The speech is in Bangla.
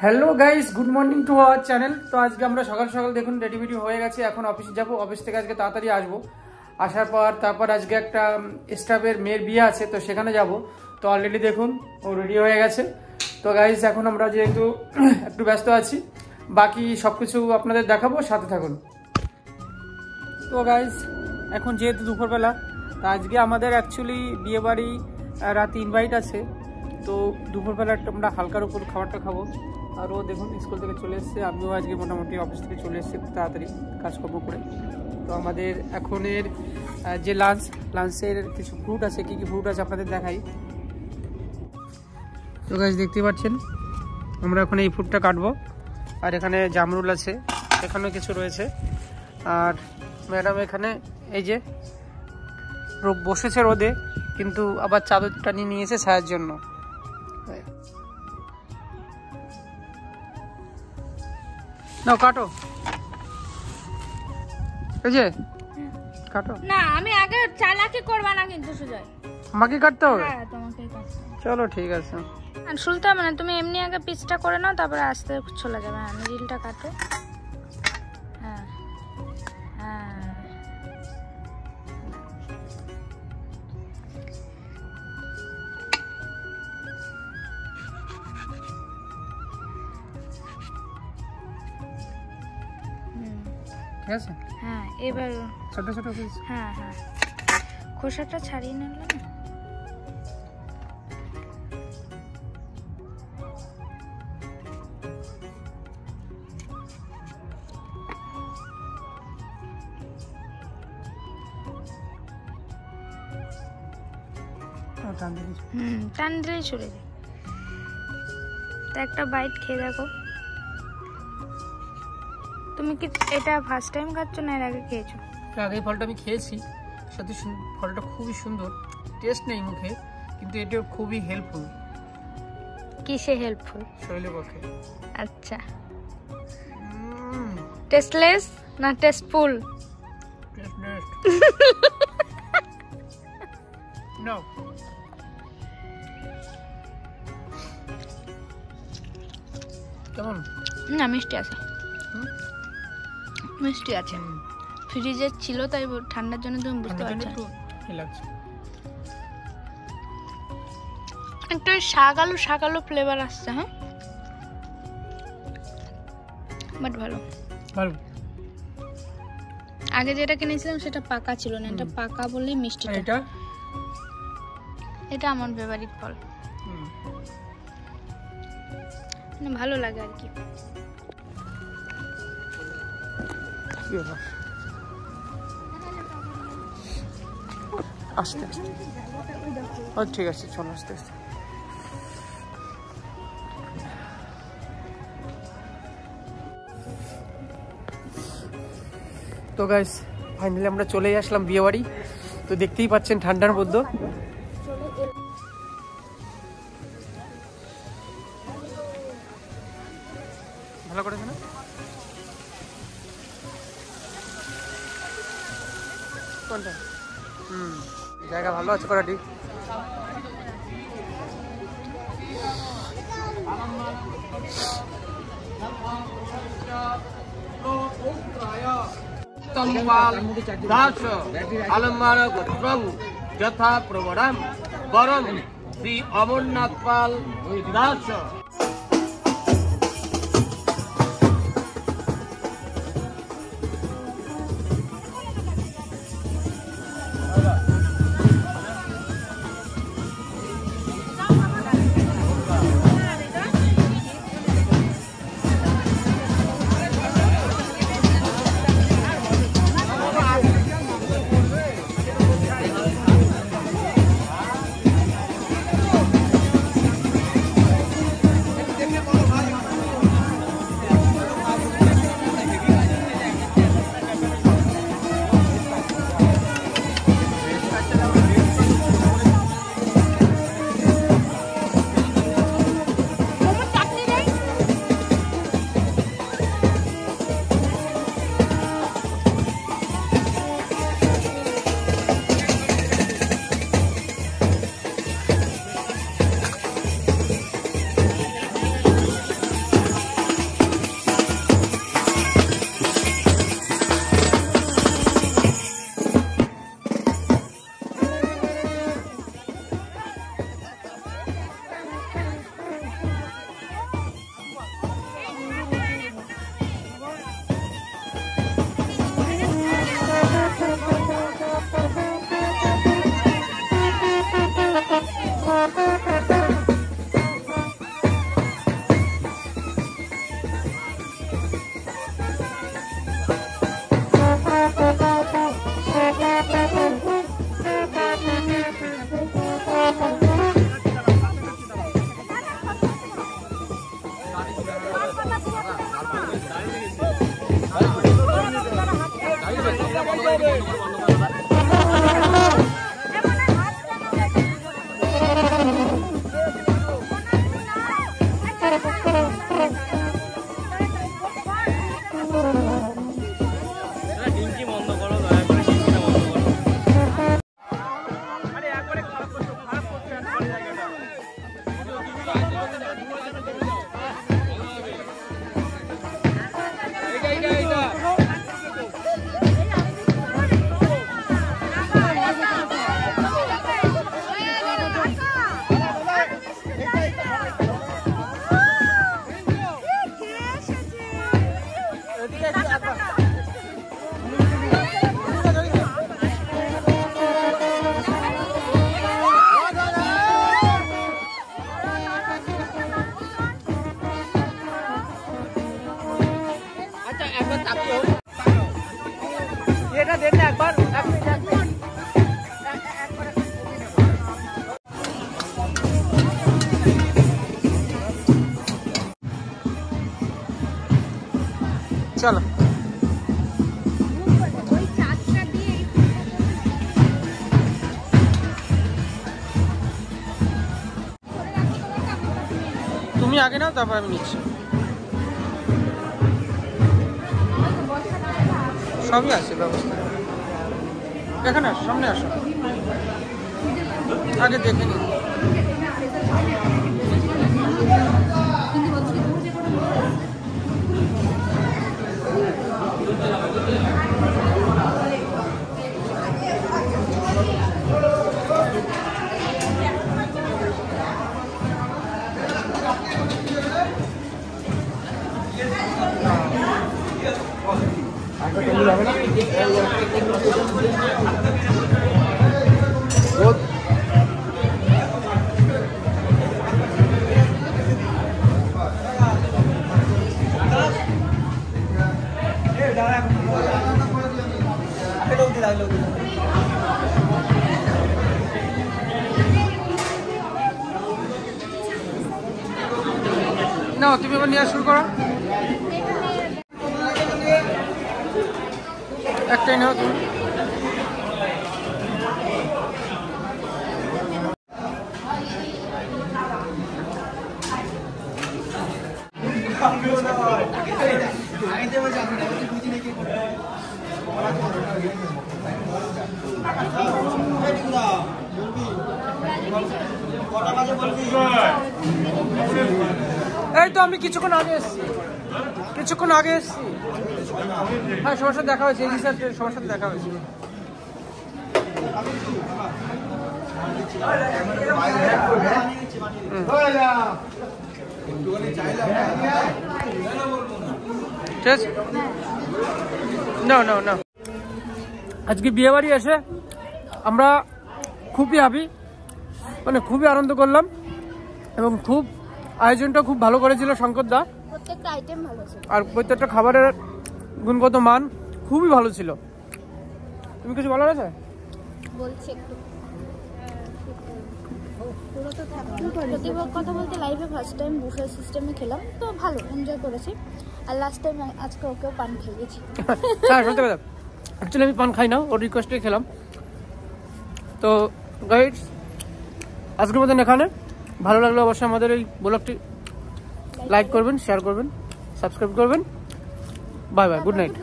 Hello guys, good morning to our channel. তো আজকে আমরা সকাল সকাল দেখুন রেডি ভিডিও হয়ে গেছে, এখন অফিসে যাব। অফিস থেকে আজকে তাড়াতাড়ি আসবো, আসার পর তারপর আজকে একটা স্টাফের মেয়ের বিয়ে আছে, তো সেখানে যাব। তো অলরেডি দেখুন ও রেডি হয়ে গেছে। তো গাইস এখন আমরা যেহেতু একটু ব্যস্ত আছি, বাকি সব কিছু আপনাদের দেখাবো, সাথে থাকুন। তো গাইস এখন যেহেতু দুপুরবেলা, তো আজকে আমাদের অ্যাকচুয়ালি বিয়েবাড়ি রাতে ইনভাইট আছে, তো দুপুরবেলা আমরা হালকার উপর খাবারটা খাবো। আর ও দেখুন স্কুল থেকে চলে এসেছে, আমিও আজকে মোটামুটি অফিস থেকে চলে এসেছি খুব তাড়াতাড়ি কাজকর্ম করে। তো আমাদের এখনের যে লাঞ্চের কিছু ফ্রুট আছে, কী কী ফ্রুট আছে আপনাদের দেখাই। তো গাইস দেখতে পাচ্ছেন আমরা এখন এই ফ্রুটটা কাটবো, আর এখানে জামরুল আছে, এখানেও কিছু রয়েছে। আর ম্যাডাম এখানে এই যে বসেছে রোদে, কিন্তু আবার চাদরটা নিয়ে নিয়েছে ছায়ার জন্য। নাও কাটো, এই যে কাটো। না আমি আগে চালাকি করবা না কিন্তু সুজয়, আমাকে কাটতে হবে। হ্যাঁ তোমাকেই কাটতে হবে। চলো ঠিক আছে। আর শুনতে হবে না, তুমি এমনি আগে পিসটা করে নাও, তারপরে আস্তে চলে যাবে। হ্যাঁ মিডিলটা কাটো। হ্যাঁ হ্যাঁ ঠিক আছে। হ্যাঁ এবার ছোট ছোট পিস। হ্যাঁ হ্যাঁ খোসাটা ছাড়িয়ে নিলে না। টান দিলেই চলে যায়। তা একটা বাইট খেয়ে দেখো। তুমি কি এটা ফার্স্ট টাইম খাচ্ছ না এর আগে খেয়েছো? আগে ফলটা আমি খেয়েছি, সত্যি ফলটা খুবই সুন্দর, টেস্ট নেই মুখে, কিন্তু এটা খুবই হেল্পফুল। কিসে হেল্পফুল? শরীরের পক্ষে। আচ্ছা, টেস্টলেস না টেস্টফুল? টেস্টলেস। নো। কেমন? না মিষ্টি আছে, মিষ্টি আছে। ফ্রিজে ছিল তাই ঠান্ডার জন্য তুমি বুঝতে পারছো। একটু শাক আলু ফ্লেভার আসছে। হ্যাঁ বাট ভালো ভালো। আগে যেটা কিনেছিলাম সেটা পাকা ছিল না, এটা পাকা বলেই মিষ্টি। এটা আমার ফেভারিট ফল, ভালো লাগে আর কি। আস্তে আস্তে। ঠিক আছে চলো আস্তে আস্তে। তো গাইস ফাইনালি আমরা চলে আসলাম বিয়ে বাড়ি। তো দেখতেই পাচ্ছেন ঠান্ডার মধ্যে ভালো করেছে না? কোনটা? জায়গা ভালো আছে করাটি। दास आलम्बार गोत्रं यथा प्रवरम परम श्री अमरनाथ पाल दास। একবার তাকিও। এটা দেন না একবার, এক মিনিট। চলো তুমি আগে নাও, তারপর আমি নিচ্ছি। সবই আছে ব্যবস্থা। এখানে আসো, সামনে আসো, আগে দেখে নিই। না তুমি এবার নিয়ে শুরু করো। একটাই নাও তুমি। এই তো আমি কিছুক্ষণ আগে এসেছি, হ্যাঁ সবার সাথে দেখা হয়েছে, সবার সাথে দেখা হয়েছে। ঠিক আছে, না আজকে বিয়ে বাড়ি এসে আমরা খুবই হ্যাপি, মানে খুবই আনন্দ করলাম এবং খুব আয়োজনটা খুব ভালো করেছিল শঙ্কর দা। প্রত্যেকটা আইটেম ভালো ছিল আর প্রত্যেকটা খাবারের গুণগত মান খুবই ভালো ছিল। তুমি কিছু বলার আছে? বলছি একটু সত্যি কথা বলতে লাইফে ফার্স্ট টাইম বুফে সিস্টেমে খেলাম, তো ভালো এনজয় করেছি। আর লাস্ট টাইম আজকে ওকেও পান খেয়েছি। হ্যাঁ সত্যি কথা, অ্যাকচুয়ালি আমি পান খাই না, ওর রিকোয়েস্টে খেলাম। তো গাইস আজকের মতন এখানে, ভালো লাগলে অবশ্যই আমাদের এই ব্লগটি লাইক করবেন, শেয়ার করবেন, সাবস্ক্রাইব করবেন। Bye bye, good night.